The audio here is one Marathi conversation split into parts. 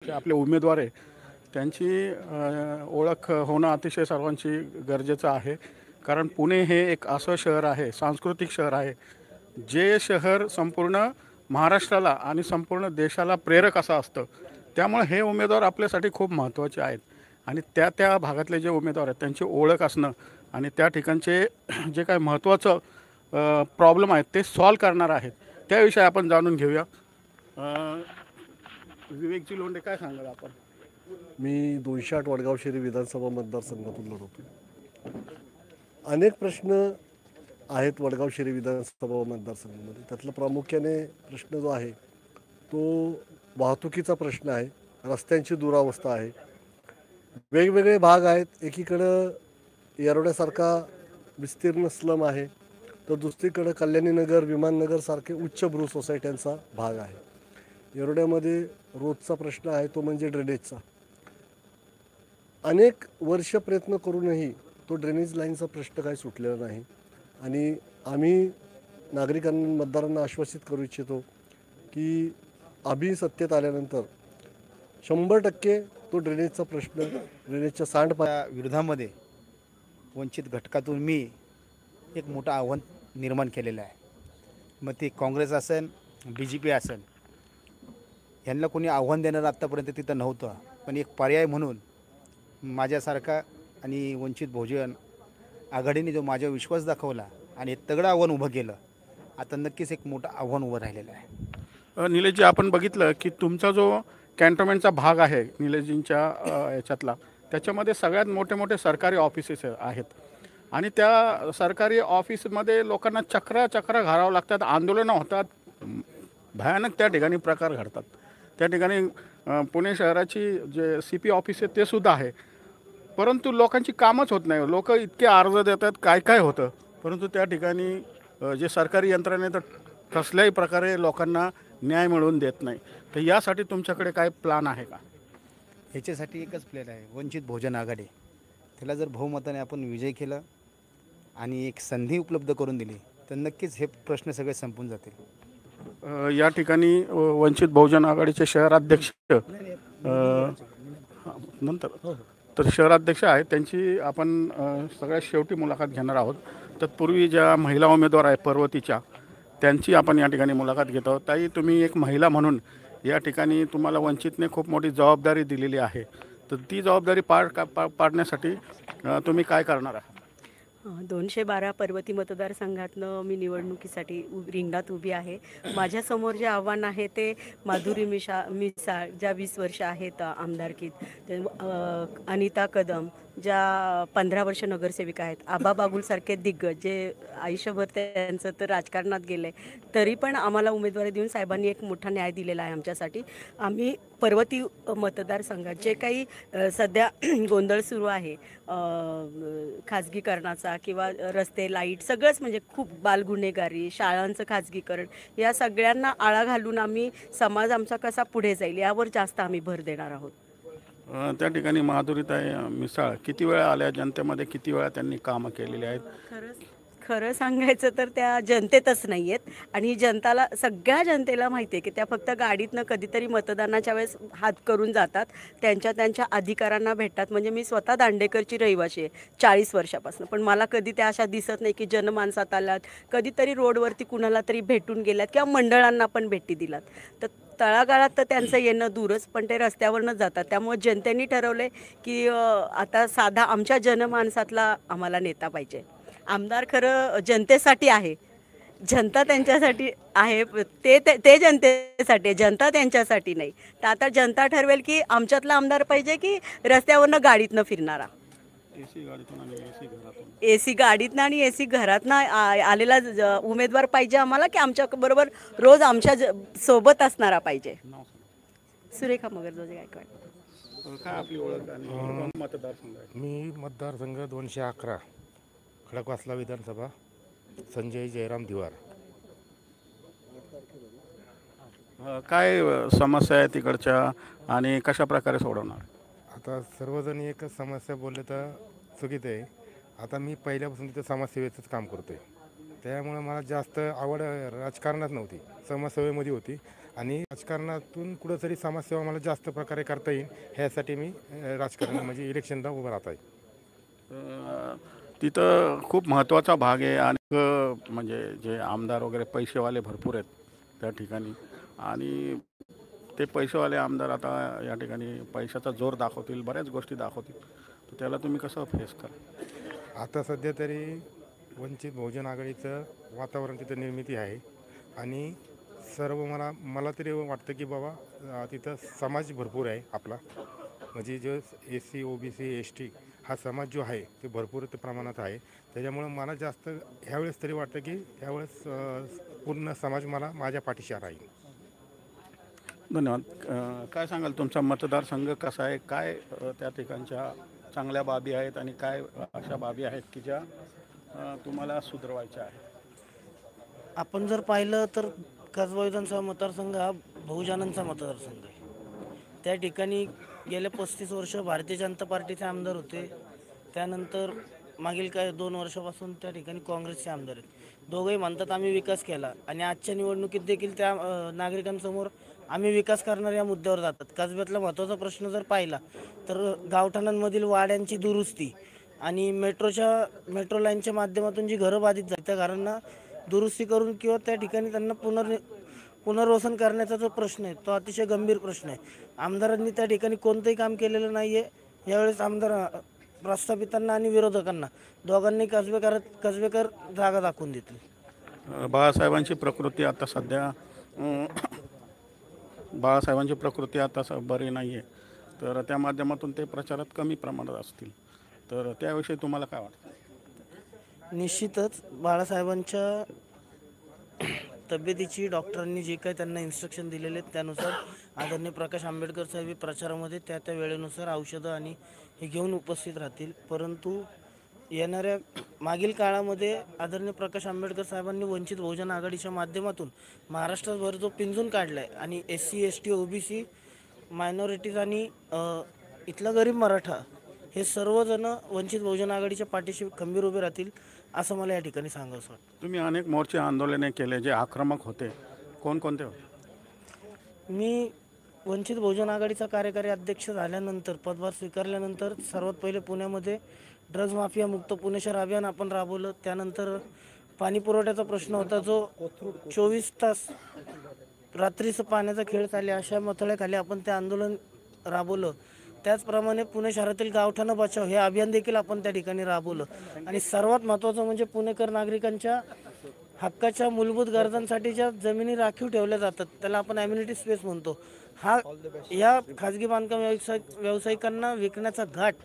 जे आपले उमेदवार आहे त्यांची ओळख होणं अतिशय सर्वांची गरजेचं आहे. कारण पुणे हे एक असं शहर आहे, सांस्कृतिक शहर आहे, जे शहर संपूर्ण महाराष्ट्राला आणि संपूर्ण देशाला प्रेरक असं असतं. त्यामुळे हे उमेदवार आपल्यासाठी खूप महत्त्वाचे आहेत आणि त्या त्या भागातले जे उमेदवार आहेत त्यांची ओळख असणं आणि त्या ठिकाणचे जे काही महत्त्वाचं प्रॉब्लेम आहेत ते सॉल्व करणार आहेत त्याविषयी आपण जाणून घेऊया. विवेकजी लोंढे, काय सांगाल आपण? मी 208 वडगाव शहरी विधानसभा मतदारसंघातून लढवतो. अनेक प्रश्न आहेत वडगाव शहरी विधानसभा मतदारसंघामध्ये. त्यातला प्रामुख्याने प्रश्न जो आहे तो वाहतुकीचा प्रश्न आहे, रस्त्यांची दुरावस्था आहे. वेगवेगळे भाग आहेत. एकीकडं येरवड्यासारखा विस्तीर्ण स्लम आहे, तर दुसरीकडं कल्याणीनगर, विमाननगर सारखे उच्चभ्रू सोसायट्यांचा भाग आहे. येरवड्यामध्ये रोजचा प्रश्न आहे तो म्हणजे ड्रेनेजचा. अनेक वर्ष प्रयत्न करूनही तो ड्रेनेज लाईनचा प्रश्न काही सुटलेला नाही आणि आम्ही नागरिकांना, मतदारांना आश्वासित करू इच्छितो की आम्ही सत्तेत आल्यानंतर 100% तो ड्रेनेजचा प्रश्न, ड्रेनेजच्या त्या विरोधामध्ये वंचित घटकातून मी एक मोठं आव्हान निर्माण केलेलं आहे. मग ते काँग्रेस असेल, BJP असेल, यांना कोणी आव्हान देणारं आत्तापर्यंत तिथं नव्हतं. पण एक पर्याय म्हणून माझ्यासारखा आणि वंचित बहुजन आघाडीने जो माझ्यावर विश्वास दाखवला आणि तगडं आव्हान उभं केलं, आता नक्कीच एक मोठं आव्हान उभं राहिलेलं आहे. निलेशजी, आपण बघितलं की तुमचा जो कॅन्टोन्मेंटचा भाग आहे निलेशजींच्या याच्यातला, त्याच्यामध्ये सगळ्यात मोठे मोठे सरकारी ऑफिसेस आहेत आणि त्या सरकारी ऑफिसमध्ये लोकांना चक्रा घालावं लागतात, आंदोलनं होतात, भयानक त्या ठिकाणी प्रकार घडतात. त्या ठिकाणी पुणे शहराची जे CP ऑफिस आहे ते सुद्धा आहे, परंतु लोकांची कामच होत नाही. लोक इतके अर्ज देतात, काय काय होतं, परंतु त्या ठिकाणी जे सरकारी यंत्रणा तर कसल्याही प्रकारे लोकांना न्याय मिळवून देत नाही. तर यासाठी तुमच्याकडे काय प्लॅन आहे का? ह्याच्यासाठी एकच प्लॅन आहे, वंचित बहुजन आघाडी. त्याला जर बहुमताने आपण विजय केला आणि एक संधी उपलब्ध करून दिली तर नक्कीच हे प्रश्न सगळे संपून जातील. या ठिकाणी वंचित बहुजन आघाडीचे शहराध्यक्ष नंतर तर शहराध्यक्ष आहेत, त्यांची आपण सगळ्यात शेवटी मुलाखत घेणार आहोत. तत्पूर्वी ज्या महिला उमेदवार आहेत पर्वतीच्या, त्यांची आपण या ठिकाणी मुलाखत घेत आहोत. ताई, तुम्ही एक महिला म्हणून या ठिकाणी तुम्हाला वंचितने खूप मोठी जबाबदारी दिलेली आहे, तर ती जबाबदारी पाडण्यासाठी तुम्ही काय करणार आहात? 212 पर्वती मतदारसंघातनं मी निवडणुकीसाठी रिंगणात उभी आहे. माझ्यासमोर जे आव्हान आहे ते माधुरी मिसाळ ज्या 20 वर्ष आहेत आमदारकीत, ते अनिता कदम ज्या 15 वर्ष नगरसेविका आहेत, आबा बागुलसारखे दिग्गज जे आयुष्यभर त्यांचं तर राजकारणात गेले, तरी पण आम्हाला उमेदवारी देऊन साहेबांनी एक मोठा न्याय दिलेला आहे आमच्यासाठी. आम्ही पर्वती मतदारसंघात जे काही सध्या गोंधळ सुरू आहे खाजगीकरणाचा किंवा रस्ते, लाईट, सगळंच म्हणजे खूप बालगुन्हेगारी, शाळांचं खाजगीकरण, या सगळ्यांना आळा घालून आम्ही समाज आमचा कसा पुढे जाईल यावर जास्त आम्ही भर देणार आहोत. त्या ठिकाणी माधुरीताई मिसाळ किती वेळा आल्या जनतेमध्ये, किती वेळा त्यांनी कामं केलेली आहेत? खरं सांगायचं तर त्या जनतेतच नाही आहेत आणि जनताला, सगळ्या जनतेला माहिती आहे की त्या फक्त गाडीतनं कधीतरी मतदानाच्या वेळेस हात करून जातात, त्यांच्या अधिकारांना भेटतात. म्हणजे मी स्वतः दांडेकरची रहिवाशी आहे 40 वर्षापासून, पण मला कधी त्या अशा दिसत नाही की जनमानसात आल्यात, कधीतरी रोडवरती कुणाला तरी भेटून गेल्यात किंवा मंडळांना पण भेटी दिलात. तर तळागाळात तर त्यांचं येणं दूरच, पण ते रस्त्यावरनंच जातात. त्यामुळे जनतेने ठरवलं की आता साधा आमच्या जनमानसातला आम्हाला नेता पाहिजे. आमदार खरं जनतेसाठी आहे, जनता त्यांच्यासाठी आहे, ते जनतेसाठी, जनता त्यांच्यासाठी नाही. तर आता जनता ठरवेल की आमच्यातला आमदार पाहिजे की रस्त्यावरनं गाडीतनं फिरणारा. AC गाडीतनं आणि AC घरातनं आलेला उमेदवार पाहिजे आम्हाला, की आमच्या बरोबर रोज आमच्या सोबत असणारा पाहिजे. सुरेखा मगरजोजे गायकवाड. काय आपली ओळख आणि मतदारसंघ आहे? मी मतदारसंघ 211 खडकवासला विधानसभा, संजय जयराम दिवार. काय समस्या आहे तिकडच्या आणि कशा प्रकारे सोडवणार? आता सर्वजण एकच समस्या बोलले तर चुकीचं आहे. आता मी पहिल्यापासून तिथं समाजसेवेचंच काम करतो आहे, त्यामुळे मला जास्त आवड राजकारणात नव्हती, समाजसेवेमध्ये होती. आणि राजकारणातून कुठंतरी समाजसेवा मला जास्त प्रकारे करता येईल ह्यासाठी मी राजकारण म्हणजे इलेक्शनला उभं राहत आहे. तिथं खूप महत्त्वाचा भाग आहे आणि म्हणजे जे आमदार वगैरे पैसेवाले भरपूर आहेत त्या ठिकाणी आणि ते पैसेवाले आमदार आता या ठिकाणी पैशाचा जोर दाखवतील, बऱ्याच गोष्टी दाखवतील. तर त्याला तुम्ही कसं फेस करा? आता सध्या तरी वंचित बहुजन आघाडीचं वातावरण तिथं निर्मिती आहे आणि सर्व मला तरी वाटतं की बाबा तिथं समाज भरपूर आहे आपला, म्हणजे जो SC OBC ST हा समाज जो आहे ते भरपूर प्रमाणात आहे. त्याच्यामुळं मला जास्त ह्यावेळेस तरी वाटतं की ह्यावेळेस पूर्ण समाज मला माझ्या पाठीशी राहील. धन्यवाद. काय सांगाल तुमचा मतदारसंघ कसा आहे? काय त्या ठिकाणच्या चांगल्या बाबी आहेत आणि काय अशा बाबी आहेत की ज्या तुम्हाला सुधारवायच्या आहेत? आपण जर पाहिलं तर कसबा विधानसभा मतदारसंघ हा बहुजनांचा मतदारसंघ आहे. त्या ठिकाणी गेल्या 35 वर्ष भारतीय जनता पार्टीचे आमदार होते. त्यानंतर मागील 2 वर्षापासून त्या ठिकाणी काँग्रेसचे आमदार आहेत. दोघंही म्हणतात आम्ही विकास केला आणि आजच्या निवडणुकीत देखील त्या नागरिकांसमोर आम्ही विकास करणार या मुद्द्यावर जातात. कसब्यातला महत्त्वाचा प्रश्न जर पाहिला तर गावठाणांमधील वाड्यांची दुरुस्ती आणि मेट्रो लाईनच्या माध्यमातून जी घरं बाधित झाली त्या घरांना दुरुस्ती करून किंवा त्या ठिकाणी त्यांना पुनर्वसन करण्याचा जो प्रश्न आहे तो अतिशय गंभीर प्रश्न आहे. आमदारांनी त्या ठिकाणी कोणतंही काम केलेलं नाही आहे. यावेळेस आमदार प्रस्थापितांना आणि विरोधकांना दोघांनी कसबेकर जागा दाखवून देतील. बाळासाहेबांची प्रकृती आता सध्या बरी नाही आहे, तर त्या माध्यमातून ते प्रचारात कमी प्रमाणात असतील, तर त्याविषयी तुम्हाला काय वाटतं? निश्चितच बाळासाहेबांच्या तब्येतीची डॉक्टरांनी जे काही त्यांना इन्स्ट्रक्शन दिलेले आहेत त्यानुसार आदरणीय प्रकाश आंबेडकर साहेब प्रचारामध्ये त्या वेळेनुसार औषधं आणि हे घेऊन उपस्थित राहतील. परंतु येणाऱ्या मागील काळामध्ये आदरणीय प्रकाश आंबेडकर साहेबांनी वंचित बहुजन आघाडीच्या माध्यमातून महाराष्ट्रभर जो पिंजून काढला आहे आणि SC ST OBC मायनॉरिटीज आणि इथला गरीब मराठा हे सर्वजण वंचित बहुजन आघाडीच्या पाठीशी खंबीर उभे राहतील असं मला या ठिकाणी सांगावंसं वाटतं. तुम्ही अनेक मोर्चे आंदोलने केले जे आक्रमक होते, कोणकोणते होते? मी वंचित बहुजन आघाडीचा कार्यकारी अध्यक्ष झाल्यानंतर पदभार स्वीकारल्यानंतर सर्वात पहिले पुण्यामध्ये ड्रग्ज माफिया मुक्त पुणे शहर अभियान आपण राबवलं. त्यानंतर पाणी पुरवठ्याचा प्रश्न होता जो 24 तास रात्रीचं पाण्याचा खेळ चालले अशा मथळ्याखाली आपण ते आंदोलन राबवलं. त्याचप्रमाणे पुणे शहरातील गावठाणं बचाव हे अभियान देखील आपण त्या ठिकाणी राबवलं. आणि सर्वात महत्त्वाचं म्हणजे पुणेकर नागरिकांच्या हक्काच्या मूलभूत गरजांसाठी ज्या जमिनी राखीव ठेवल्या जातात त्याला आपण ॲम्युनिटी स्पेस म्हणतो, या खाजगी बांधकाम व्यावसायिकांना विकण्याचा घाट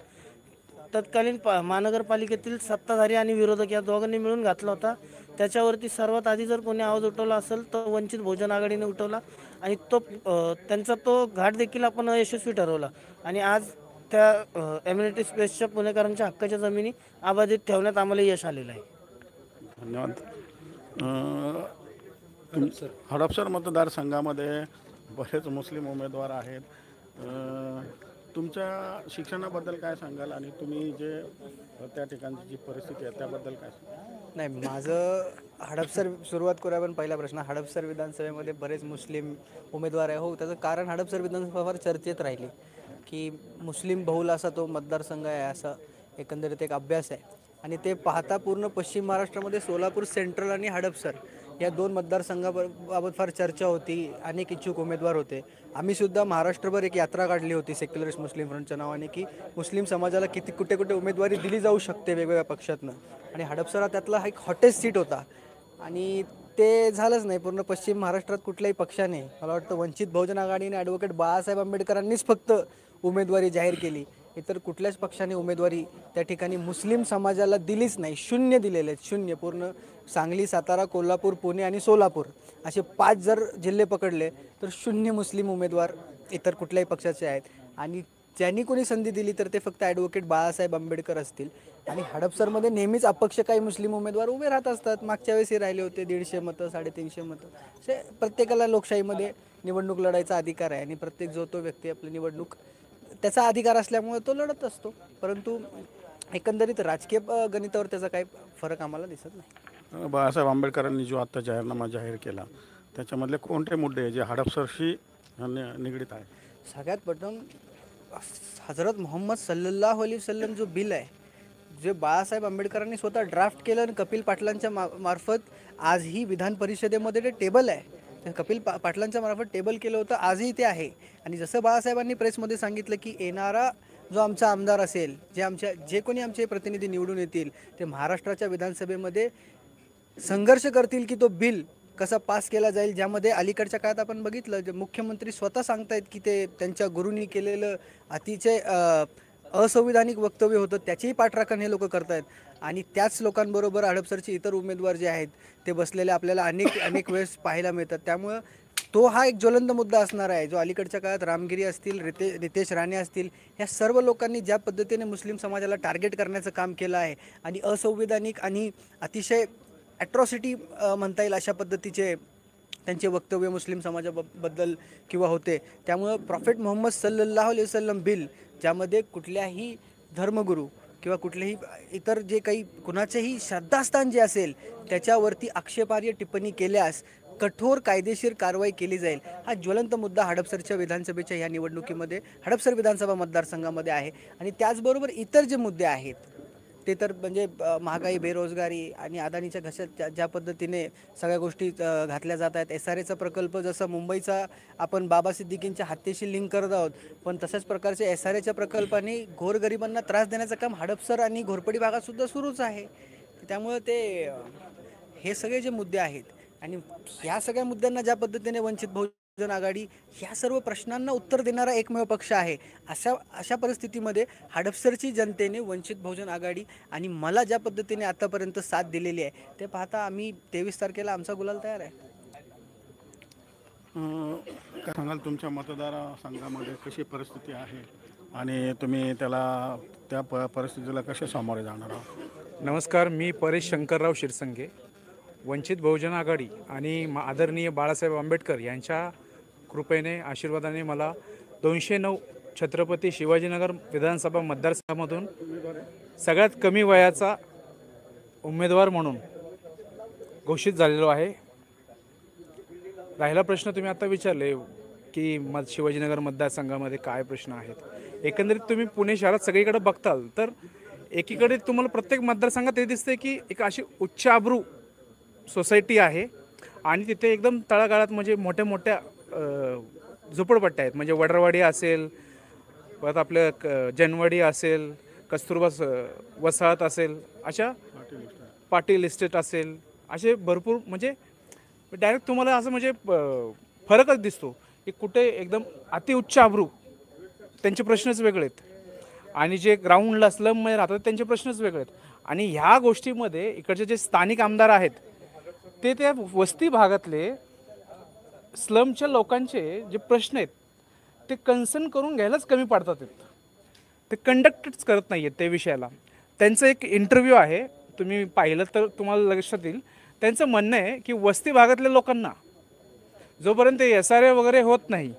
तत्कालीन महानगरपालिकेतील सत्ताधारी आणि विरोधक या दोघांनी मिळून घातला होता. त्याच्यावरती सर्वात आधी जर कोणी आवाज उठवला असेल तर वंचित बहुजन आघाडीने उठवला आणि त्यांचा तो घाट देखील आपण यशस्वी ठरवला. आणि आज त्या ॲम्युनिटी स्पेसच्या पुणेकरांच्या हक्काच्या जमिनी अबाधित ठेवण्यात आम्हाला यश आलेलं आहे. धन्यवाद. हडपसर मतदारसंघामध्ये बरेच मुस्लिम उमेदवार आहेत. तुमच्या शिक्षणाबद्दल काय सांगाल आणि तुम्ही जे त्या ठिकाणची जी परिस्थिती आहे त्याबद्दल काय सांगाल? नाही, माझं हडपसर सुरुवात करूया. पण पहिला प्रश्न, हडपसर विधानसभेमध्ये बरेच मुस्लिम उमेदवार आहे. हो, त्याचं कारण हडपसर विधानसभा फार चर्चेत राहिली की मुस्लिम बहुल असा तो मतदारसंघ आहे, असा एकंदरीत एक अभ्यास आहे. आणि ते पाहता पूर्ण पश्चिम महाराष्ट्रामध्ये सोलापूर सेंट्रल आणि हडपसर या 2 मतदारसंघाबाबत फार चर्चा होती. अनेक इच्छुक उमेदवार होते. आम्हीसुद्धा महाराष्ट्रभर एक यात्रा काढली होती सेक्युलरिस्ट मुस्लिम फ्रंटच्या नावाने की मुस्लिम समाजाला कुठे कुठे उमेदवारी दिली जाऊ शकते वेगवेगळ्या पक्षातनं. आणि हडपसर हा त्यातला एक हॉटेस्ट सीट होता आणि ते झालंच नाही. पूर्ण पश्चिम महाराष्ट्रात कुठल्याही पक्षाने, मला वाटतं वंचित बहुजन आघाडीने ॲडव्होकेट बाळासाहेब आंबेडकरांनीच फक्त उमेदवारी जाहीर केली. इतर कुठल्याच पक्षाने उमेदवारी त्या ठिकाणी मुस्लिम समाजाला दिलीच नाही. 0 दिलेले आहेत, 0. पूर्ण सांगली, सातारा, कोल्हापूर, पुणे आणि सोलापूर असे 5 जर जिल्हे पकडले तर 0 मुस्लिम उमेदवार इतर कुठल्याही पक्षाचे आहेत. आणि ज्यांनी कोणी संधी दिली तर ते फक्त ॲडव्होकेट बाळासाहेब आंबेडकर असतील. आणि हडपसरमध्ये नेहमीच अपक्ष काही मुस्लिम उमेदवार उभे राहत असतात. मागच्या वेळेसही राहिले होते 150 मतं, 350 मतं. असे प्रत्येकाला लोकशाहीमध्ये निवडणूक लढायचा अधिकार आहे आणि प्रत्येक जो तो व्यक्ती आपली निवडणूक त्याचा अधिकार असल्यामुळे तो लढत असतो. परंतु एकंदरीत राजकीय गणितावर त्याचा काही फरक आम्हाला दिसत नाही. बाळासाहेब आंबेडकरांनी जो आत्ता जाहीरनामा जाहीर केला त्याच्यामधले कोणते मुद्दे आहे जे हडपसरशी निगडीत आहे? सगळ्यात प्रथम हजरत मोहम्मद सल्लल्लाहु अलैहि वसल्लम जो बिल आहे, जे बाळासाहेब आंबेडकरांनी स्वतः ड्राफ्ट केलं आणि कपिल पाटलांच्या मार्फत आजही विधान परिषदेमध्ये ते टेबल आहे, ते कपिल पाटलांच्या मार्फत टेबल केलं होतं, आजही ते आहे. आणि जसं बाळासाहेबांनी प्रेसमध्ये सांगितलं की येणारा जो आमचा आमदार असेल, जे कोणी आमचे प्रतिनिधी निवडून येतील, ते महाराष्ट्राच्या विधानसभेमध्ये संघर्ष करतील की तो बिल कसा पास केला जाईल, ज्यामध्ये अलीकडच्या काळात आपण बघितलं जे मुख्यमंत्री स्वतः सांगतायत की ते त्यांच्या गुरूंनी केलेलं अतिशय असंविधानिक वक्तव्य होतं, त्याचीही पाठराखण हे लोक करतायत. आणि त्याच लोकांबरोबर हडपसरचे इतर उमेदवार जे आहेत ते बसलेले आपल्याला अनेक वेळेस पाहायला मिळतात. त्यामुळं तो हा एक ज्वलंत मुद्दा असणार आहे, जो अलीकडच्या काळात रामगिरी असतील, रितेश राणे असतील, ह्या सर्व लोकांनी ज्या पद्धतीने मुस्लिम समाजाला टार्गेट करण्याचं काम केलं आहे आणि असंविधानिक आणि अतिशय ॲट्रॉसिटी म्हणता येईल अशा पद्धतीचे त्यांचे वक्तव्य मुस्लिम समाजाबद्दल किंवा होते. त्यामुळं प्रॉफेट मोहम्मद सल्लल्लाहु अलैहि वसल्लम बिल, ज्यामध्ये कुठल्याही धर्मगुरू किंवा कुठलेही इतर जे काही कुणाचेही श्रद्धास्थान जे असेल त्याच्यावरती आक्षेपार्ह टिप्पणी केल्यास कठोर कायदेशीर कारवाई केली जाईल, हा ज्वलंत मुद्दा हडपसरच्या विधानसभेच्या या निवडणुकीमध्ये हडपसर विधानसभा मतदारसंघामध्ये आहे. आणि त्याचबरोबर इतर जे मुद्दे आहेत ते तर म्हणजे महागाई, बेरोजगारी आणि अदानीच्या घशात ज्या पद्धतीने सगळ्या गोष्टी घातल्या जात आहेत. SRAचा प्रकल्प जसा मुंबईचा आपण बाबा सिद्दीकींच्या हत्येशी लिंक करत आहोत, पण तशाच प्रकारचे SRAच्या प्रकल्पाने गोरगरिबांना त्रास देण्याचं काम हडपसर आणि घोरपडी भागातसुद्धा सुरूच आहे. त्यामुळं हे सगळे जे मुद्दे आहेत आणि ह्या सगळ्या मुद्द्यांना ज्या पद्धतीने वंचित बहुजन आघाडी ह्या सर्व प्रश्नांना उत्तर देणारा एकमेव पक्ष आहे, अशा परिस्थितीमध्ये हडपसरची जनतेने वंचित बहुजन आघाडी आणि मला ज्या पद्धतीने आतापर्यंत साथ दिलेली आहे ते पाहता आम्ही 23 तारखेला आमचा गुलाल तयार आहे. काय सांगाल तुमच्या मतदारसंघामध्ये कशी परिस्थिती आहे आणि तुम्ही त्या परिस्थितीला कसे सामोरे जाणार आहात? नमस्कार, मी परेश शंकरराव शिरसंगे. वंचित बहुजन आघाडी आणि आदरणीय बाळासाहेब आंबेडकर यांच्या कृपेने, आशीर्वादाने मला 209 छत्रपती शिवाजीनगर विधानसभा मतदारसंघामधून सगळ्यात कमी वयाचा उमेदवार म्हणून घोषित झालेलो आहे. राहिला प्रश्न तुम्ही आता विचारले की शिवाजीनगर मतदारसंघामध्ये काय प्रश्न आहेत. एकंदरीत तुम्ही पुणे शहरात सगळीकडे बघताल तर एकीकडे तुम्हाला प्रत्येक मतदारसंघात हे दिसते की एक अशी उच्चाभ्रू सोसायटी आहे आणि तिथे एकदम तळागाळात म्हणजे मोठ्या मोठ्या झोपडपट्ट्या आहेत. म्हणजे वडरवाडी असेल, परत आपलं जनवाडी असेल, कस्तुरबा वसाहत असेल, अशा पाटील इस्टेट असेल, असे भरपूर म्हणजे डायरेक्ट तुम्हाला असं म्हणजे फरकच दिसतो की कुठे एकदम अतिउच्च आबरू त्यांचे प्रश्नच वेगळे आहेत आणि जे ग्राउंडला स्लममध्ये राहतात त्यांचे प्रश्नच वेगळे आहेत. आणि ह्या गोष्टीमध्ये इकडचे जे स्थानिक आमदार आहेत ते त्या वस्ती भागातले स्लमच्या लोकांचे जे प्रश्न आहेत ते कन्सर्न करून घ्यायलाच कमी पडतात आहेत. ते कंडक्टच करत नाही आहेत त्या विषयाला. त्यांचं एक इंटरव्ह्यू आहे, तुम्ही पाहिलं तर तुम्हाला लक्षात येईल. त्यांचं म्हणणं आहे की वस्ती भागातल्या लोकांना जोपर्यंत SRA वगैरे होत नाही,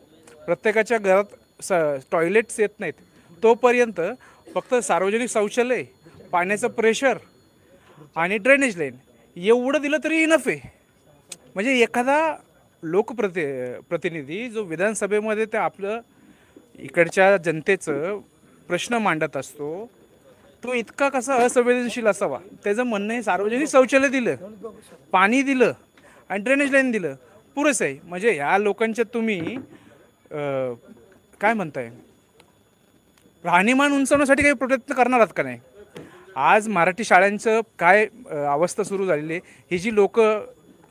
प्रत्येकाच्या घरात टॉयलेट्स येत नाहीत, तोपर्यंत फक्त सार्वजनिक शौचालय, पाण्याचं प्रेशर आणि ड्रेनेज लाईन एवढं दिलं तरी इनफ आहे. म्हणजे एखादा प्रतिनिधी जो विधानसभेमध्ये ते आपलं इकडच्या जनतेचं प्रश्न मांडत असतो तो इतका कसा असंवेदनशील असावा. त्याचं म्हणणं आहे सार्वजनिक शौचालय दिलं, पाणी दिलं आणि ड्रेनेज लाईन दिलं, पुरेसं आहे. म्हणजे ह्या लोकांच्या तुम्ही काय म्हणताय, राहणीमान उंचावण्यासाठी काही प्रयत्न करणार आहात का नाही? आज मराठी शाळांचं काय अवस्था सुरू झालेली आहे. ही जी लोक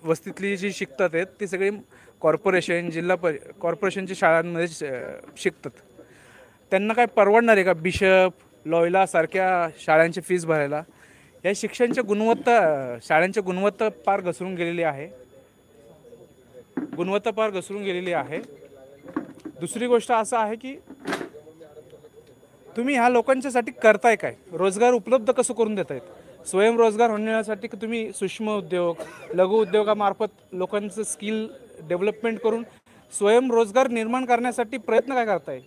वस्तीतली जी शिकतात आहेत ती सगळी कॉर्पोरेशन, कॉर्पोरेशनच्या शाळांमध्ये शिकतात. त्यांना काय परवडणार आहे का बिशप, लॉयला सारख्या शाळांची फीस भरायला? या शाळांच्या गुणवत्ता फार घसरून गेलेली आहे. दुसरी गोष्ट असं आहे की तुम्ही ह्या लोकांच्यासाठी करताय काय? रोजगार उपलब्ध कसं करून देत आहेत? स्वयंरोजगार होण्यासाठी तुम्ही सूक्ष्म उद्योग, लघु उद्योगामार्फत लोकांचं स्किल डेव्हलपमेंट करून स्वयंरोजगार निर्माण करण्यासाठी प्रयत्न काय करताय?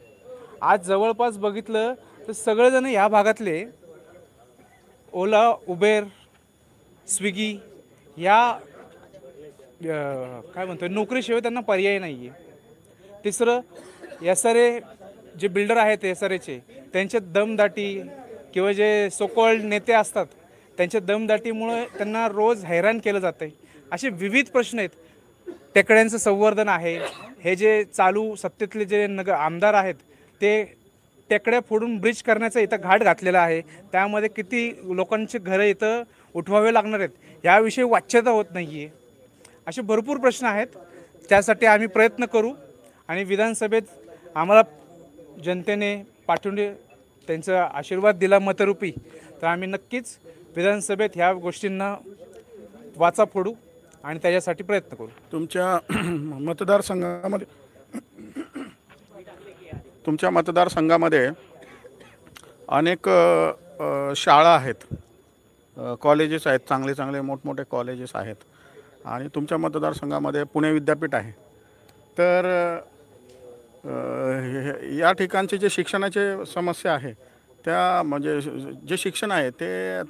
आज जवळपास बघितलं तर सगळेजण ह्या भागातले ओला, उबेर, स्विगी या काय म्हणतो नोकरीशिवाय त्यांना पर्याय नाही आहे. तिसरं SRA जे बिल्डर आहेत SRAचे त्यांचे दमदाटी किंवा जे सोकॉल्ड नेते असतात त्यांच्या दमदाटीमुळे त्यांना रोज हैराण केलं जातं आहे. असे विविध प्रश्न आहेत. टेकड्यांचं संवर्धन आहे. हे जे चालू सत्तेतले जे आमदार आहेत ते टेकड्या फोडून ब्रिज करण्याचा इथं घाट घातलेला आहे. त्यामध्ये किती लोकांची घरं इथं उठवावे लागणार आहेत याविषयी वाच्यता होत नाही आहे. असे भरपूर प्रश्न आहेत. त्यासाठी आम्ही प्रयत्न करू आणि विधानसभेत आम्हाला जनतेने पाठवून त्यांचा आशीर्वाद दिला मतरूपी तर आम्ही नक्कीच विधानसभेत ह्या गोष्टींना वाचा फोडू आणि त्याच्यासाठी प्रयत्न करू. तुमच्या मतदारसंघामध्ये अनेक शाळा आहेत, कॉलेजेस आहेत, चांगले चांगले मोठमोठे कॉलेजेस आहेत आणि तुमच्या मतदारसंघामध्ये पुणे विद्यापीठ आहे. तर या ठिकाणचे जे शिक्षणाचे समस्या आहे त्या म्हणजे जे शिक्षण आहे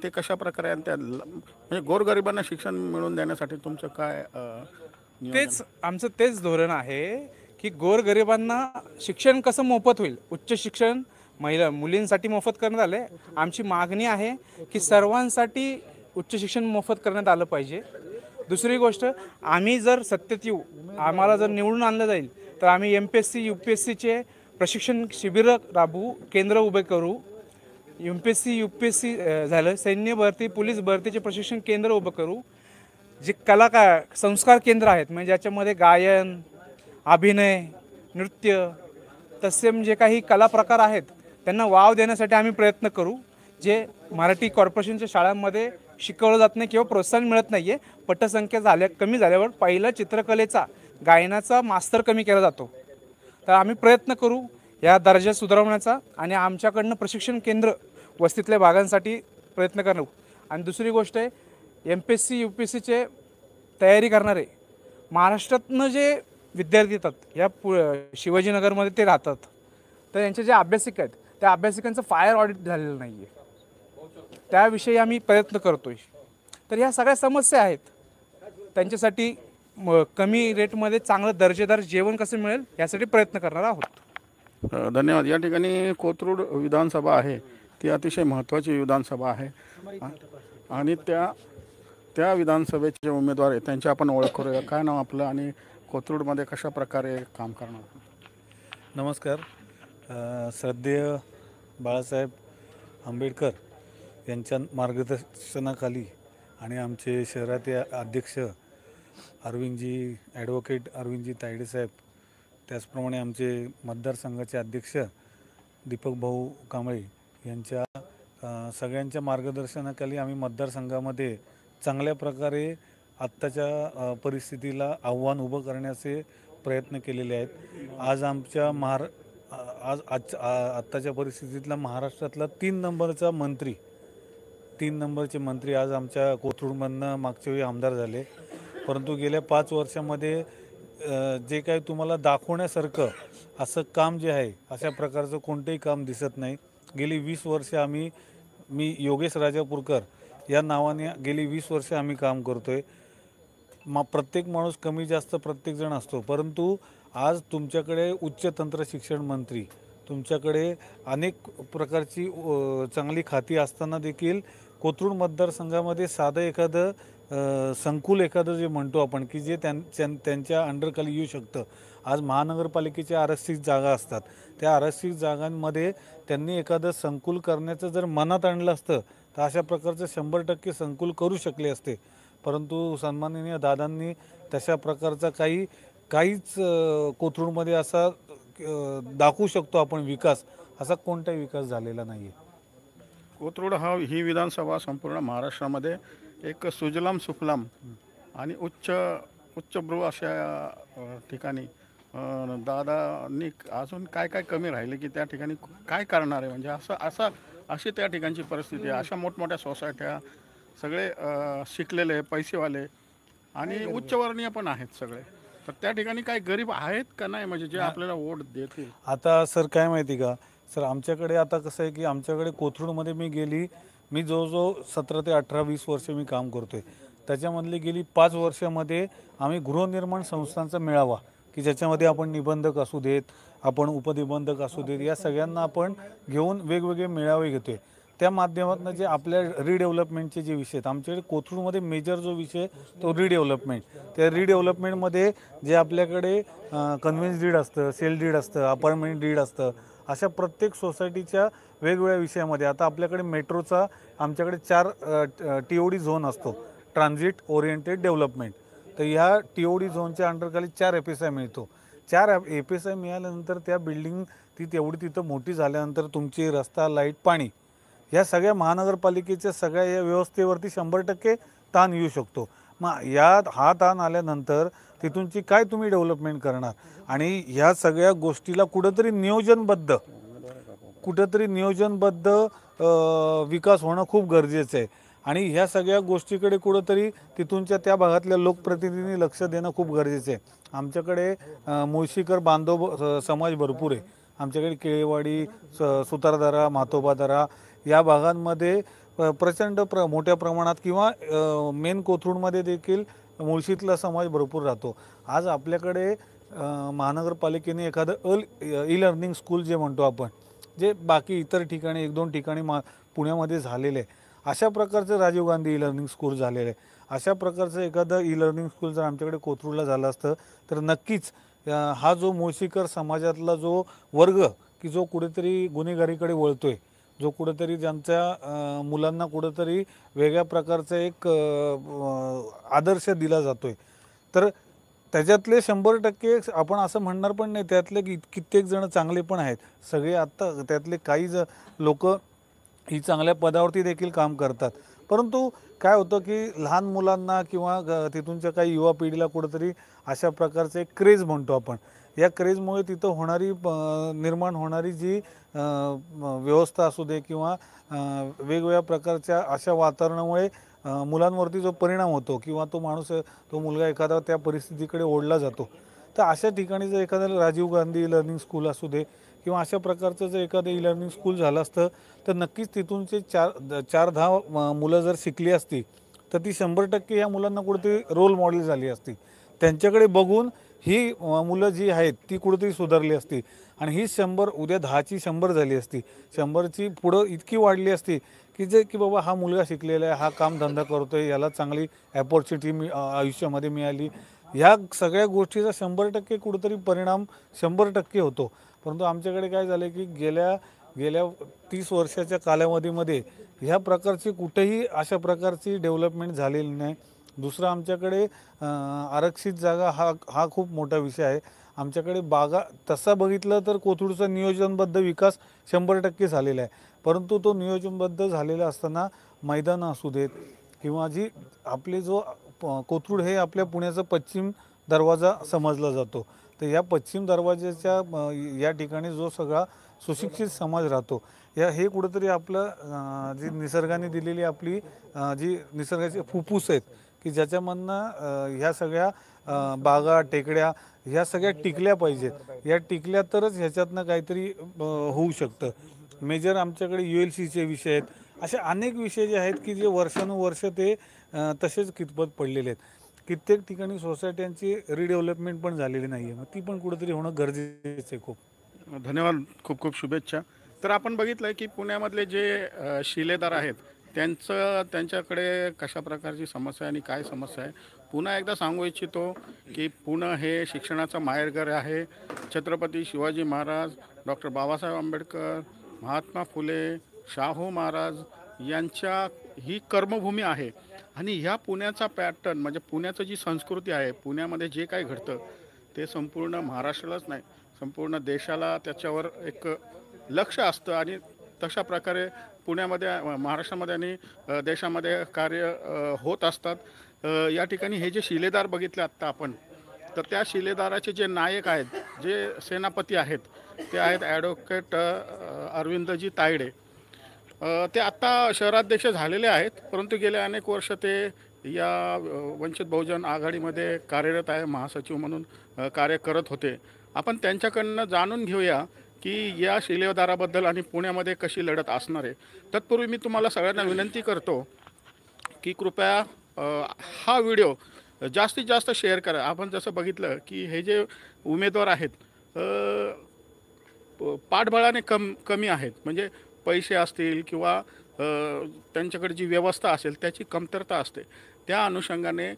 ते कशा प्रकारे त्या म्हणजे गोरगरिबांना शिक्षण मिळवून देण्यासाठी तुमचं काय आमचं तेच धोरण आहे की गोरगरिबांना शिक्षण कसं मोफत होईल. उच्च शिक्षण मुलींसाठी मोफत करण्यात आले. आमची मागणी आहे की सर्वांसाठी उच्च शिक्षण मोफत करण्यात आलं पाहिजे. दुसरी गोष्ट आम्ही जर सत्तेत येऊ आम्हाला जर निवडून आणलं जाईल तर आम्ही MPSC UPSCचे प्रशिक्षण शिबिरं राबवू, केंद्र उभे करू. MPSC UPSC झालं, सैन्य भरती पोलीस भरतीचे प्रशिक्षण केंद्र उभं करू. जे संस्कार केंद्र आहेत म्हणजे ज्याच्यामध्ये गायन, अभिनय, नृत्य तत्सम जे काही कला प्रकार आहेत त्यांना वाव देण्यासाठी आम्ही प्रयत्न करू. जे मराठी कॉर्पोरेशनच्या शाळांमध्ये शिकवलं जात नाही किंवा प्रोत्साहन मिळत नाही आहे. पटसंख्या कमी झाल्यावर पहिला चित्रकलेचा गायनाचा मास्तर कमी केला जातो. तर आम्ही प्रयत्न करू या दर्जा सुधारवण्याचा आणि आमच्याकडनं प्रशिक्षण केंद्र वस्तीतल्या भागांसाठी प्रयत्न करू. आणि दुसरी गोष्ट आहे MPSC UPSCचे तयारी करणारे महाराष्ट्रातनं जे विद्यार्थी येतात या शिवाजीनगरमध्ये ते राहतात तर यांचे जे अभ्यासिक आहेत त्या अभ्यासिकांचं फायर ऑडिट झालेलं नाही आहे. त्याविषयी आम्ही प्रयत्न करतोय. तर ह्या सगळ्या समस्या आहेत. त्यांच्यासाठी कमी रेटमध्ये चांगलं दर्जेदार जेवण कसं मिळेल यासाठी प्रयत्न करणार आहोत. धन्यवाद. या ठिकाणी कोथरूड विधानसभा आहे ती अतिशय महत्त्वाची विधानसभा आहे आणि त्या विधानसभेचे उमेदवार आहेत त्यांची आपण ओळख करूया. काय नाव आपलं आणि कोथरूडमध्ये कशा प्रकारे काम करणार? नमस्कार. श्रद्धेय बाळासाहेब आंबेडकर यांच्या मार्गदर्शनाखाली आणि आमचे शहराचे अध्यक्ष ॲडव्होकेट अरविंदजी तायडे साहेब, त्याचप्रमाणे आमचे मतदारसंघाचे अध्यक्ष दीपक भाऊ कांबळे यांच्या सगळ्यांच्या मार्गदर्शनाखाली आम्ही मतदारसंघामध्ये चांगल्या प्रकारे आत्ताच्या परिस्थितीला आव्हान उभं करण्याचे प्रयत्न केलेले आहेत. आज आमच्या आत्ताच्या परिस्थितीतला महाराष्ट्रातला 3 नंबरचे मंत्री आज आमच्या कोथरूडमधनं मागच्या वेळी आमदार झाले. परंतु गेल्या 5 वर्षामध्ये जे काही तुम्हाला दाखवण्यासारखं असं काम जे आहे अशा प्रकारचं कोणतंही काम दिसत नाही. गेली 20 वर्ष मी योगेश राजापूरकर या नावाने गेली 20 वर्ष आम्ही काम करतो आहे. प्रत्येक माणूस कमी जास्त प्रत्येकजण असतो, परंतु आज तुमच्याकडे उच्च तंत्र शिक्षण मंत्री, तुमच्याकडे अनेक प्रकारची चांगली खाती असताना देखील कोथरूड मतदारसंघामध्ये साधं एखादं संकुल एखादं जे म्हणतो आपण की जे त्यांच्या अंडरखाली येऊ शकतं. आज महानगरपालिकेच्या आरक्षित जागा असतात, त्या आरक्षित जागांमध्ये त्यांनी एखादं संकुल करण्याचं जर मनात आणलं असतं तर अशा प्रकारचं 100% संकुल करू शकले असते. परंतु सन्माननीय दादांनी तशा प्रकारचा काहीच कोथरूडमध्ये असा दाखवू शकतो आपण विकास, असा कोणताही विकास झालेला नाही आहे. कोथरूड ही विधानसभा संपूर्ण महाराष्ट्रामध्ये एक सुजलाम सुफलाम आणि उच्चभ्रू अशा ठिकाणी दादांनी अजून काय कमी राहिले की त्या ठिकाणी काय करणार आहे म्हणजे अशी त्या ठिकाणची परिस्थिती आहे. अशा मोठमोठ्या सोसायट्या, सगळे शिकलेले, पैसेवाले आणि उच्चवर्णीय पण आहेत सगळे. तर त्या ठिकाणी काही गरीब आहेत का नाही म्हणजे जे आपल्याला वोट देतील? आता सर काय माहिती का सर, आमच्याकडे आता कसं आहे की आमच्याकडे कोथरूडमध्ये मी जवळजवळ 17 ते 18-20 वर्ष मी काम करतो आहे. त्याच्यामधली गेली 5 वर्षामध्ये आम्ही गृहनिर्माण संस्थांचा मेळावा की ज्याच्यामध्ये आपण निबंधक असू देत, आपण उपनिबंधक असू देत, या सगळ्यांना आपण घेऊन वेगवेगळे मेळावे घेतोय. त्या माध्यमातून जे आपल्या रिडेव्हलपमेंटचे जे विषय आहेत, आमच्याकडे कोथरूडमध्ये मेजर जो विषय तो रिडेव्हलपमेंट. त्या रिडेव्हलपमेंटमध्ये जे आपल्याकडे कन्व्हेन्स डीड असतं, सेल डीड असतं, अपार्टमेंट डीड असतं, अशा प्रत्येक सोसायटीच्या वेगवेगळ्या विषयामध्ये आता आपल्याकडे मेट्रोचा आमच्याकडे 4 TOD झोन असतो, ट्रान्झिट ओरिएंटेड डेव्हलपमेंट. तर ह्या TOD झोनच्या अंडरखाली 4 FSI मिळतो. 4 FSI मिळाल्यानंतर त्या बिल्डिंग ती तेवढी तिथं मोठी झाल्यानंतर तुमची रस्ता, लाईट, पाणी या सगळ्या महानगरपालिकेच्या सगळ्या या व्यवस्थेवरती 100% ताण येऊ शकतो. मग हा ताण आल्यानंतर तिथूनची काय तुम्ही डेव्हलपमेंट करणार आणि ह्या सगळ्या गोष्टीला कुठंतरी नियोजनबद्ध विकास होणं खूप गरजेचं आहे. आणि ह्या सगळ्या गोष्टीकडे कुठंतरी तिथूनच्या त्या भागातल्या लोकप्रतिनिधींनी लक्ष देणं खूप गरजेचं आहे. आमच्याकडे मुळशीकर बांधव समाज भरपूर आहे. आमच्याकडे केळेवाडी, सुतारदरा, म्हातोबादरा या भागांमध्ये प्रचंड मोठ्या प्रमाणात किंवा मेन कोथरूडमध्ये देखील मुळशीतला समाज भरपूर राहतो. आज आपल्याकडे महानगरपालिकेने एखादं ई लर्निंग स्कूल जे म्हणतो आपण, जे बाकी इतर ठिकाणी 1-2 ठिकाणी पुण्यामध्ये झालेले आहे, अशा प्रकारचं Rajiv Gandhi e learning school झालेलं आहे. अशा प्रकारचं एखादं ई लर्निंग स्कूल जर आमच्याकडे कोथरूडला झालं असतं तर नक्कीच हा जो मुळशीकर समाजातला जो वर्ग की जो कुठेतरी गुन्हेगारीकडे वळतोय, जो कुठेतरी ज्यांच्या मुलांना कुठेतरी वेगळ्या प्रकारचा एक आदर्श दिला जातोय, तर त्याच्यातले 100% आपण असं म्हणणार पण नाही, त्यातले कित्येक जण चांगले पण आहेत. सगळे आत्ता त्यातले काही लोक ही चांगल्या पदावरती देखील काम करतात. परंतु काय होतं की लहान मुलांना किंवा तिथूनच्या काही युवा पिढीला कुठेतरी अशा प्रकारचं एक क्रेज म्हणतो आपण, या क्रेजमुळे तिथं निर्माण होणारी जी व्यवस्था असू दे किंवा वेगवेगळ्या प्रकारच्या अशा वातावरणामुळे मुलांवरती जो परिणाम होतो किंवा तो मुलगा एखादा त्या परिस्थितीकडे ओढला जातो. तर अशा ठिकाणी जर एखादं राजीव गांधी लर्निंग स्कूल असू दे किंवा अशा प्रकारचं जर एखादं ई लर्निंग स्कूल झालं असतं तर नक्कीच तिथूनचे 4-10 मुलं जर शिकली असती तर ती 100% या मुलांना कुठेतरी रोल मॉडेल झाली असती. त्यांच्याकडे बघून ही मुलं जी आहेत ती कुठेतरी सुधारली असती आणि ही 100 उद्या 10ची 100 झाली असती, 100ची पुढं इतकी वाढली असती की बाबा हा मुलगा शिकलेला आहे, हा कामधंदा करतोय, याला चांगली अपॉर्च्युनिटी आयुष्यामध्ये मिळाली. ह्या सगळ्या गोष्टीचा 100% कुठेतरी परिणाम 100% होतो. परंतु आमच्याकडे काय झालं की गेल्या 30 वर्षाच्या कालावधीमध्ये ह्या प्रकारची कुठेही अशा प्रकारची डेव्हलपमेंट झालेली नाही. दुसरा आमच्याकडे आरक्षित जागा हा खूप मोठा विषय आहे. आमच्याकडे बागा तसा बघितलं तर कोथरूडचा नियोजनबद्ध विकास 100% झालेला आहे. परंतु तो नियोजनबद्ध झालेला असताना मैदानं असू देत किंवा जी आपले जो कोथरूड हे आपल्या पुण्याचा पश्चिम दरवाजा समजला जातो, तर या पश्चिम दरवाजाच्या या ठिकाणी जो सगळा सुशिक्षित समाज राहतो, हे कुठंतरी आपलं जी निसर्गाने दिलेली आपली जी निसर्गाचे फुफ्फुस आहेत की ज्याच्यामधनं ह्या सगळ्या बागा, टेकड्या ह्या सगळ्या टिकल्या पाहिजेत. या टिकल्या तरच ह्याच्यातनं काहीतरी होऊ शकतं. मेजर आमच्याकडे ULCचे विषय आहेत. असे अनेक विषय जे आहेत की जे वर्षानुवर्ष ते तसेच कितपत पडलेले आहेत. कित्येक ठिकाणी सोसायट्यांची रिडेव्हलपमेंट पण झालेली नाही आहे, मग ती पण कुठेतरी होणं गरजेचं आहे. खूप धन्यवाद, खूप खूप शुभेच्छा. तर आपण बघितलं की पुण्यामधले जे शिलेदार आहेत त्यांच्याकडे कशा प्रकारची समस्या आहे आणि काय समस्या आहे. पुन्हा एकदा सांगू इच्छितो की पुणे हे शिक्षणाचं माहेरघर आहे. छत्रपती शिवाजी महाराज, डॉक्टर बाबासाहेब आंबेडकर, महात्मा फुले, शाहू महाराज यांच्या ही कर्मभूमी आहे. आणि ह्या पुण्याचा पॅटर्न म्हणजे पुण्याचं जी संस्कृती आहे, पुण्यामध्ये जे काय घडतं ते संपूर्ण महाराष्ट्रालाच नाही संपूर्ण देशाला त्याच्यावर एक लक्ष असतं. आणि तशा प्रकारे पुण्यामध्ये, महाराष्ट्रामध्ये आणि देशामध्ये कार्य होत असतात. या ठिकाणी हे जे शिलेदार बघितले आत्ता आपण, तर त्या शिलेदाराचे जे नायक आहेत, जे सेनापती आहेत, ते आहेत ॲडव्होकेट अरविंदजी तायडे. ते आत्ता शहराध्यक्ष झालेले आहेत, परंतु गेले अनेक वर्ष ते या वंचित बहुजन आघाडीमध्ये कार्यरत आहे, महासचिव म्हणून कार्य करत होते. आपण त्यांच्याकडनं जाणून घेऊया की या शिलेदाराबद्दल आणि पुण्यामध्ये कशी लढत असणार आहे. तत्पूर्वी मी तुम्हाला सगळ्यांना विनंती करतो की कृपया हा व्हिडिओ जास्तीत जास्त शेअर करा. आपण जसं बघितलं की हे जे उमेदवार आहेत पाठबळाने कमी आहेत, म्हणजे पैसे असतील किंवा त्यांच्याकडे जी व्यवस्था असेल त्याची कमतरता असते. त्या अनुषंगाने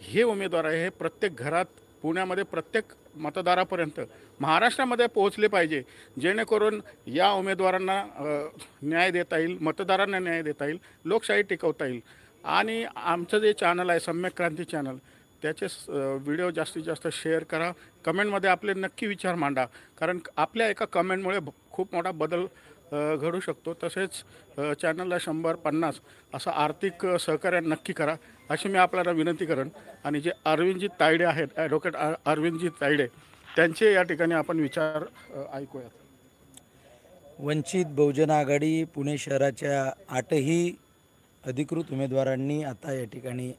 हे उमेदवार आहे हे प्रत्येक घरात पुण्यामध्ये प्रत्येक मतदारापर्यंत महाराष्ट्रामध्ये पोहोचले पाहिजे, जेणेकरून या उमेदवारांना न्याय देता येईल, मतदारांना न्याय देता येईल, लोकशाही टिकवता येईल. आणि आमचं जे चॅनल आहे सम्यक क्रांती चॅनल, त्याचे व्हिडिओ जास्तीत जास्त शेअर करा. कमेंटमध्ये आपले नक्की विचार मांडा, कारण आपल्या एका कमेंटमुळे खूप मोठा बदल घडू शकतो. तसेच चॅनलला 100-50 असं आर्थिक सहकार्य नक्की करा अशी मी आपल्याला विनंती करेन. आणि जे अरविंदजी तायडे आहेत, ॲडव्होकेट अरविंदजी तायडे, त्यांचे या ठिकाणी आपण विचार ऐकूयात. वंचित बहुजन आघाडी पुणे शहराच्या 8ही अधिकृत उमेदवारांनी आता या ठिकाणी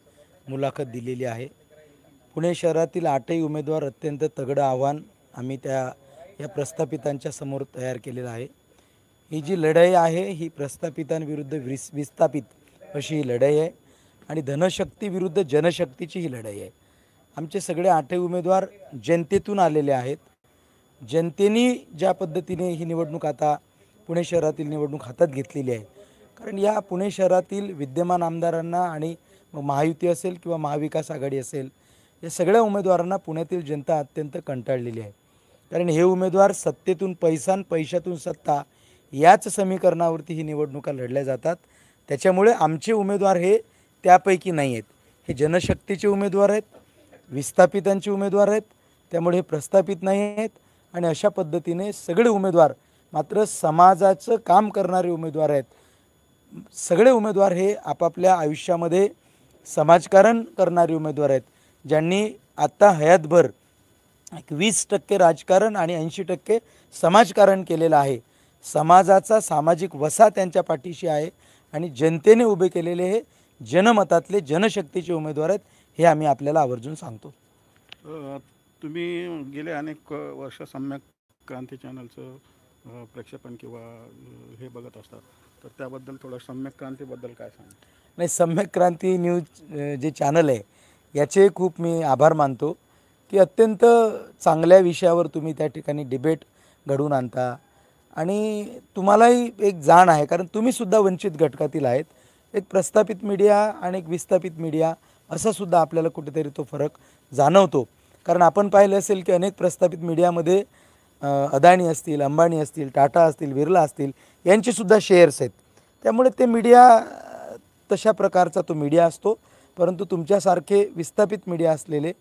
मुलाखत दिलेली आहे. पुणे शहरातील 8ही उमेदवार अत्यंत तगडं आव्हान आम्ही या प्रस्थापितांच्या समोर तयार केलेलं आहे. ही जी लढाई आहे ही प्रस्थापितांविरुद्ध विस्थापित अशी ही लढाई आहे आणि धनशक्ती विरुद्ध जनशक्तीची ही लढाई आहे. आमचे सगळे 8ही उमेदवार जनतेतून आलेले आहेत. जनतेने ज्या पद्धतीने ही निवडणूक आता पुणे शहरातील निवडणूक हातात घेतलेली आहे, कारण या पुणे शहरातील विद्यमान आमदारांना आणि महायुती असेल किंवा महाविकास आघाडी असेल, या सगळ्या उमेदवारांना पुण्यातील जनता अत्यंत कंटाळलेली आहे. कारण हे उमेदवार सत्तेतून पैसा आणि पैशातून सत्ता याच समीकरणावरती ही निवडणुका लढल्या जातात. त्याच्यामुळे आमचे उमेदवार हे त्यापैकी नाही आहेत. हे जनशक्तीचे उमेदवार आहेत, विस्थापितांचे उमेदवार आहेत, त्यामुळे हे प्रस्थापित नाही आहेत. आणि अशा पद्धतीने सगळे उमेदवार मात्र समाजाचं काम करणारे उमेदवार आहेत. सगळे उमेदवार हे आपापल्या आयुष्यामध्ये समाजकारण करणारे उमेदवार आहेत, ज्यांनी आत्ता हयातभर 20% राजकारण आणि 80% समाजकारण केलेलं आहे. समाजाचा सामाजिक वसा त्यांच्या पाठीशी आहे आणि जनतेने उभे केलेले हे जनमतातले जनशक्तीचे उमेदवार आहेत, हे आम्ही आपल्याला आवर्जून सांगतो. तुम्ही गेले अनेक वर्ष सम्यक क्रांती चॅनलचं प्रक्षेपण किंवा हे बघत असतात, तर त्याबद्दल थोडं सम्यक क्रांतीबद्दल काय सांगा? नाही, सम्यक क्रांती न्यूज जे चॅनल आहे याचे खूप मी आभार मानतो की अत्यंत चांगल्या विषयावर तुम्ही त्या ठिकाणी डिबेट घडवून आणता आणि तुम्हालाही एक जाण आहे, कारण तुम्हीसुद्धा वंचित घटकातील आहेत. एक प्रस्थापित मीडिया आणि एक विस्थापित मीडिया असा सुद्धा आपल्याला कुठेतरी तो फरक जाणवतो. कारण आपण पाहिलं असेल की अनेक प्रस्थापित मीडियामध्ये अदानी असतील, अंबानी असतील, टाटा असतील, बिर्ला असतील यांचेसुद्धा शेअर्स आहेत. त्यामुळे ते मीडिया तशा प्रकारचा तो मीडिया असतो. परंतु तुमच्यासारखे विस्थापित मीडिया असलेले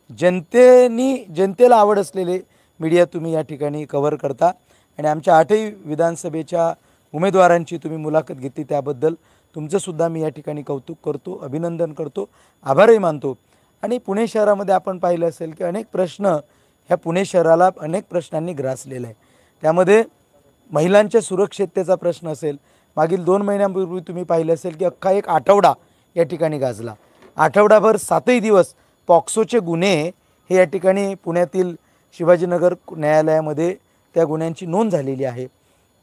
जनतेला आवड असलेले मीडिया तुम्ही या ठिकाणी कव्हर करता आणि आमच्या 8ही विधानसभेच्या उमेदवारांची तुम्ही मुलाखत घेतली, त्याबद्दल तुमचंसुद्धा मी या ठिकाणी कौतुक करतो, अभिनंदन करतो, आभारही मानतो. आणि पुणे शहरामध्ये आपण पाहिलं असेल की अनेक प्रश्न ह्या पुणे शहराला अनेक प्रश्नांनी ग्रासलेला आहे. त्यामध्ये महिलांच्या सुरक्षिततेचा प्रश्न असेल. मागील 2 महिन्यांपूर्वी तुम्ही पाहिलं असेल की अख्खा एक आठवडा या ठिकाणी गाजला. आठवडाभर 7ही दिवस पॉक्सोचे गुन्हे हे या ठिकाणी पुण्यातील शिवाजीनगर न्यायालयामध्ये त्या गुन्ह्यांची नोंद झालेली आहे.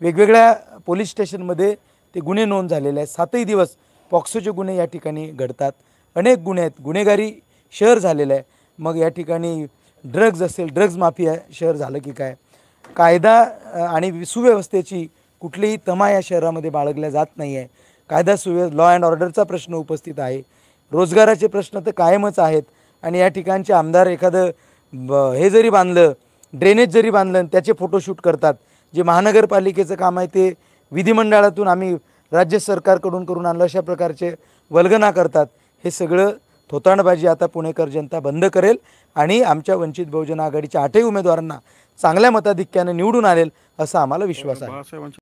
वेगवेगळ्या पोलीस स्टेशनमध्ये ते गुन्हे नोंद झालेले आहेत. 7ही दिवस पॉक्सोचे गुन्हे या ठिकाणी घडतात. अनेक गुन्हे आहेत, गुन्हेगारी शहर झालेलं आहे. मग या ठिकाणी ड्रग्ज असेल, ड्रग्ज माफिया शहर झालं की काय. कायदा आणि सुव्यवस्थेची कुठलीही तमा या शहरामध्ये बाळगल्या जात नाही आहे. कायदा लॉ अँड ऑर्डरचा प्रश्न उपस्थित आहे. रोजगाराचे प्रश्न तर कायमच आहेत. आणि या ठिकाणचे आमदार एखादं हे जरी बांधलं, ड्रेनेज जरी बांधलं, त्याचे फोटोशूट करतात. जे महानगरपालिकेचं काम आहे ते विधिमंडळातून आम्ही राज्य सरकारकडून करून आणलं, अशा प्रकारचे वल्गना करतात. हे सगळं थोतांडबाजी आता पुणेकर जनता बंद करेल आणि आमच्या वंचित बहुजन आघाडीच्या 8ही उमेदवारांना चांगल्या मताधिक्याने निवडून आणेल असा आम्हाला विश्वास आहे.